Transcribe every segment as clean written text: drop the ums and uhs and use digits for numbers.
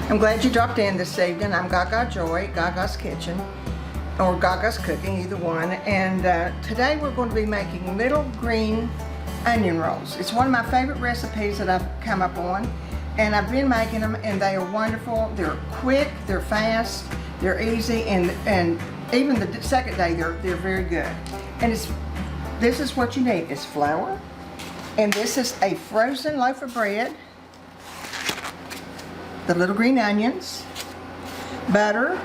I'm glad you dropped in this evening. I'm Gagajoy, Gaga's Kitchen, or Gaga's Cooking, either one. And today we're going to be making little green onion rolls. It's one of my favorite recipes that I've come up on, and I've been making them, and they are wonderful. They're quick, they're fast, they're easy, and even the second day they're very good. And this is what you need: is flour, and this is a frozen loaf of bread, the little green onions, butter,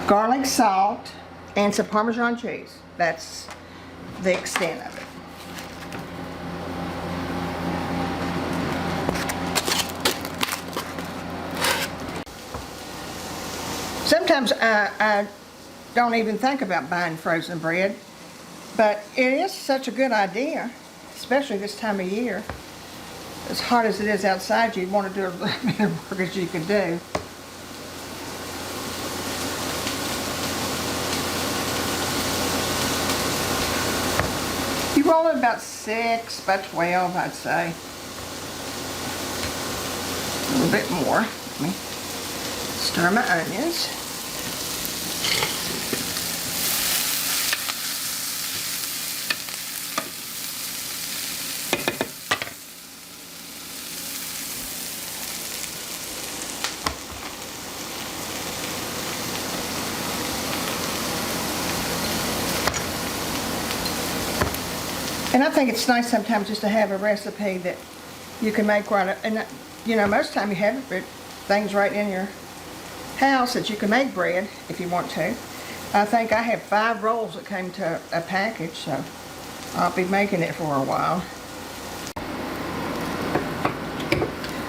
garlic, salt, and some Parmesan cheese. That's the extent of it. Sometimes I don't even think about buying frozen bread, but it is such a good idea, especially this time of year. As hot as it is outside, you'd want to do a little bit of work as you can do. You roll it about 6 by 12, I'd say. A little bit more. Let me stir my onions. And I think it's nice sometimes just to have a recipe that you can make right, and you know, most of the time you have things right in your house that you can make bread if you want to. I think I have 5 rolls that came to a package, so I'll be making it for a while.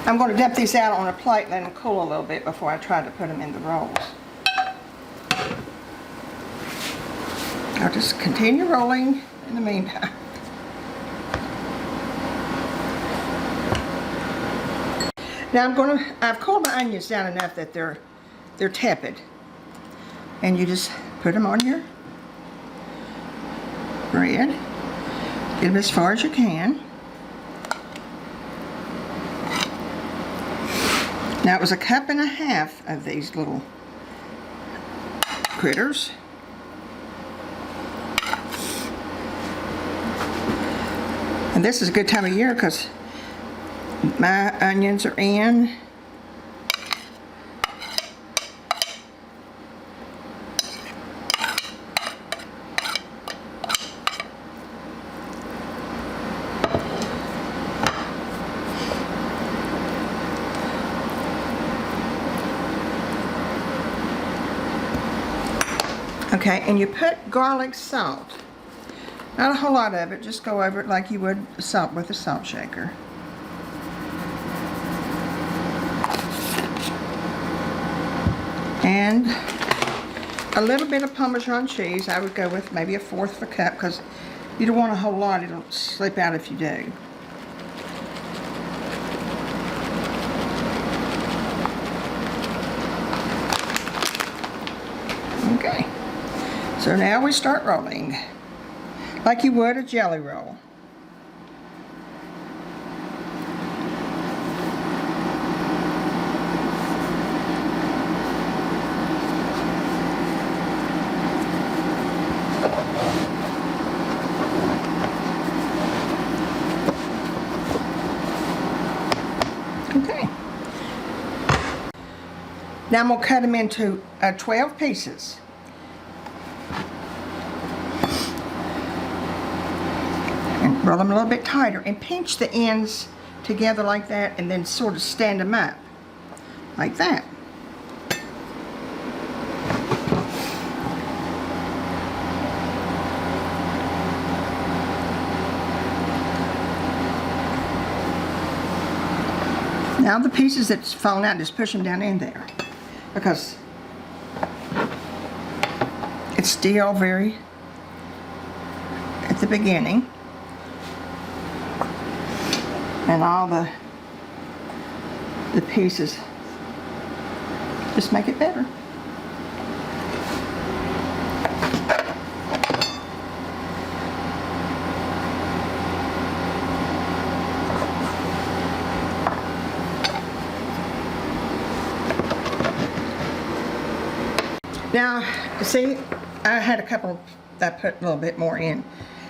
I'm going to dump these out on a plate and let them cool a little bit before I try to put them in the rolls. I'll just continue rolling in the meantime. Now I've cooled my onions down enough that they're tepid, and you just put them on your bread. Get them as far as you can. Now it was 1.5 cups of these little critters. And this is a good time of year because my onions are in. Okay, and you put garlic salt. Not a whole lot of it, just go over it like you would salt with a salt shaker. And a little bit of Parmesan cheese. I would go with maybe 1/4 cup because you don't want a whole lot. It'll slip out if you do. Okay. So now we start rolling like you would a jelly roll. Okay. Now I'm going to cut them into 12 pieces. And roll them a little bit tighter and pinch the ends together like that, and then sort of stand them up like that. Now the pieces that's fallen out, just push them down in there because it's still very at the beginning, and all the pieces just make it better. Now, see, I had a couple, I put a little bit more in.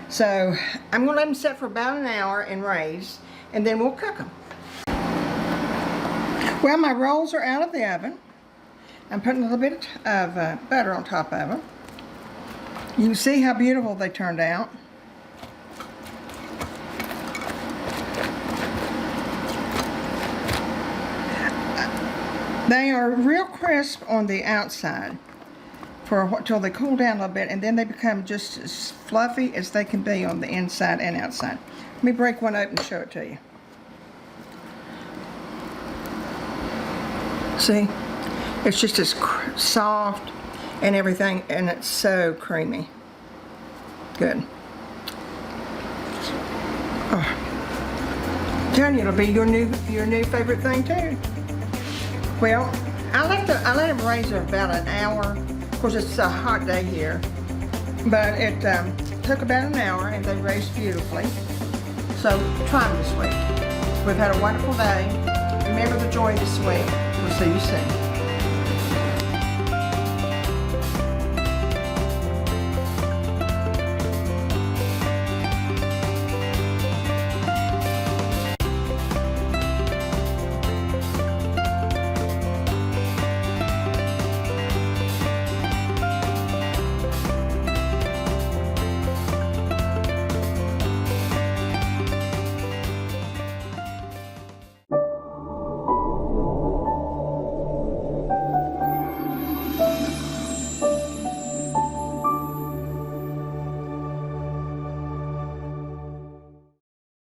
So I'm gonna let them set for about an hour and raise, and then we'll cook them. Well, my rolls are out of the oven. I'm putting a little bit of butter on top of them. You can see how beautiful they turned out. They are real crisp on the outside till they cool down a little bit, and then they become just as fluffy as they can be on the inside and outside. Let me break one open and show it to you. See? It's just as soft and everything, and it's so creamy. Good. Oh. I'm telling you, it'll be your new favorite thing too. Well, I let them raise it about an hour. Of course, it's a hot day here, but it took about an hour, and they raised beautifully. So try them this week. We've had a wonderful day. Remember the joy of the sweet. We'll see you soon.